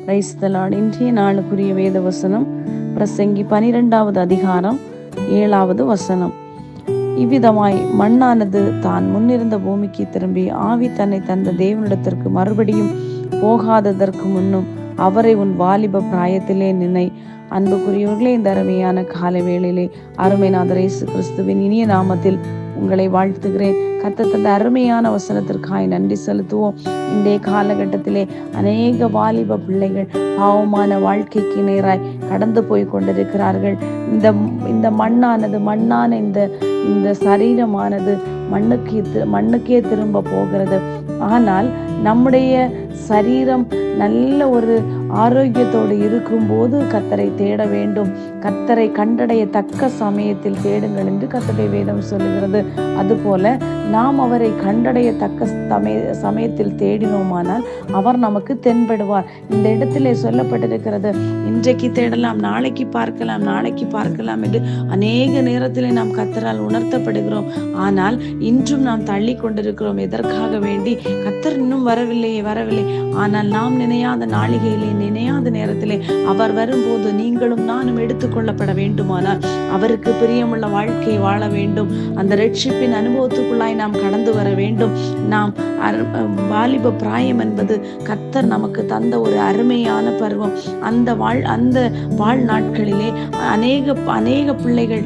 Praise the Lord. இன்றைய நாளுக்குரிய வேத வசனம் பிரசங்கி 12வது அதிகாரம் 7வது வசனம். இவ்விதமாய் மண்ணானது தான் முன்னிருந்த பூமிக்கு திரும்பி ஆவி தன்னை தந்த தேவனிடத்திற்கு மறுபடியும் போகாததற்கு முன்னும் அவரை உன் வாலிப பிராயத்திலே நினை. அன்புக்குரியவர்களே, இந்த அருமையான கால வேளையிலே அருமைநாதர் இயேசு கிறிஸ்துவின் இனிய நாமத்தில் உங்களை வாழ்த்துகிறேன். கர்த்தர் தந்த அருமையான வசனத்திற்காய் நன்றி செலுத்துவோம். இன்றைய காலகட்டத்திலே அநேக வாலிப பிள்ளைகள் பாவமான வாழ்க்கைக்கு நேராய் கடந்து போய் கொண்டிருக்கிறார்கள். இந்த மண்ணான இந்த சரீரமானது மண்ணுக்கே திரும்ப போகிறது. ஆனால் நம்முடைய சரீரம் நல்ல ஒரு ஆரோக்கியத்தோடு இருக்கும்போது கர்த்தரை தேட வேண்டும். கர்த்தரை கண்டடைய தக்க சமயத்தில் தேடுங்கள் என்று கர்த்தருடைய வேதம் சொல்லுகிறது. அதுபோல நாம் அவரை கண்டடைய தக்க சமயத்தில் தேடினோமானால் அவர் நமக்கு தென்படுவார். இந்த இடத்திலே சொல்லப்பட்டிருக்கிறது, இன்றைக்கு தேடலாம், நாளைக்கு பார்க்கலாம் என்று அநேக நேரத்திலே நாம் கர்த்தரால் உணர்த்தப்படுகிறோம். ஆனால் இன்றும் நாம் தள்ளி கொண்டிருக்கிறோம். எதற்காக வேண்டி? கர்த்தர் இன்னும் வரவில்லை. ஆனால் நாம் நினையாத நாளிகையிலே, நினையாத நேரத்திலே அவர் வரும்போது நீங்களும் நானும் எடுத்துக்கொள்ளப்பட வேண்டுமானால் அவருக்கு பிரியமுள்ள வாழ்க்கையை வாழ வேண்டும். அந்த ரட்சிப்பின் அனுபவத்துக்குள்ளாய் நாம் கடந்து வர வேண்டும். நாம் வாலிப பிராயம் என்பது கர்த்தர் நமக்கு தந்த ஒரு அருமையான பருவம். அந்த வாழ் நாட்களிலே அநேக பிள்ளைகள்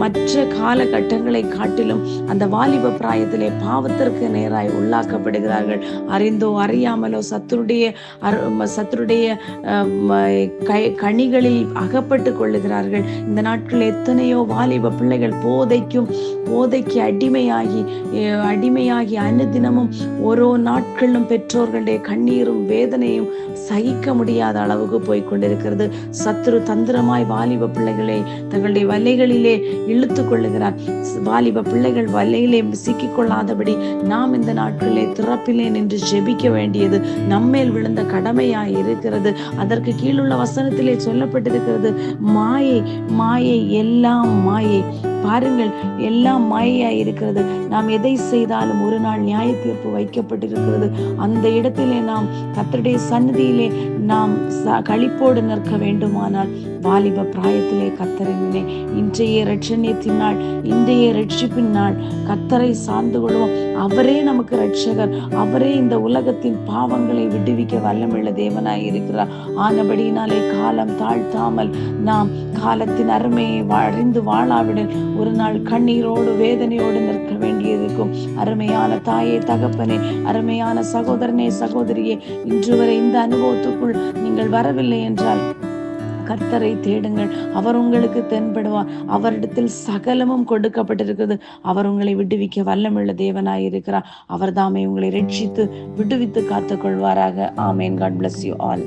மற்ற காலகட்டங்களை காட்டிலும் அந்த வாலிப பிராயத்திலே பாவத்திற்கு நேராய் உள்ளாக்கப்படுகிறார்கள். அறிந்தோ அறியாமலோ சத்துருடைய கனிகளில் அகப்பட்டு கொள்ளுகிறார்கள். இந்த நாட்களில் எத்தனையோ வாலிப பிள்ளைகள் போதைக்கு அடிமையாகி அனுதினமும் ஓரோ நாட்களும் பெற்றோர்களுடைய கண்ணீரும் வேதனையும் சகிக்க முடியாத அளவுக்கு போய்கொண்டிருக்கிறது. சத்துரு தந்திரமாய் வாலிப பிள்ளைகளை தங்களுடைய வலைகளிலே இழுத்து கொள்ளுகிறார். வாலிப பிள்ளைகள் வலையிலே சிக்கிக் கொள்ளாதபடி நாம் இந்த நாட்களிலே திறப்பிலே நின்று ஜெபிக்க வேண்டியது நம்மேல் விழுந்த கடமையாய் இருக்கிறது. அதற்கு கீழுள்ள வசனத்திலே சொல்லப்பட்டிருக்கிறது, மாயை எல்லாம் மாயை. பாருங்கள், எல்லாம் மாயையாய் இருக்கிறது. நாம் எதை செய்தாலும் ஒரு நாள் நியாய தீர்ப்பு வைக்கப்பட்டிருக்கிறது. அந்த இடத்திலே நாம் கர்த்தருடைய சந்நிதியிலே நாம் களிப்போடு நிற்க வேண்டுமானால் வாலிப பிராயத்திலே கர்த்தரை நினை. இன்றைய இரட்சணியத்தின் நாள், இன்றைய ரட்சிப்பின் நாள். கர்த்தரை சார்ந்து கொள்வோம். அவரே நமக்கு இரட்சகர். அவரே இந்த உலகத்தின் பாவங்களை விடுவிக்க வல்லமுள்ள தேவனாய் இருக்கிறார். ஆனபடியினாலே காலம் தாழ்த்தாமல் நாம் காலத்தின் அருமையை அறிந்து வாழாவிடல் ஒரு நாள் கண்ணீரோடு வேதனையோடு நிற்க வேண்டியிருக்கும். அருமையான தாயே, தகப்பனே, அருமையான சகோதரனே, சகோதரியே, இன்று வரை இந்த அனுபவத்துக்குள் நீங்கள் வரவில்லை என்றால் கர்த்தரை தேடுங்கள். அவர் உங்களுக்கு தென்படுவார். அவரிடத்தில் சகலமும் கொடுக்கப்பட்டிருக்கிறது. அவர் உங்களை விடுவிக்க வல்லமுள்ள தேவனாய் இருக்கிறார். அவர் தாமே உங்களை ரட்சித்து விடுவித்து காத்துக் கொள்வாராக. ஆமேன். God bless you all.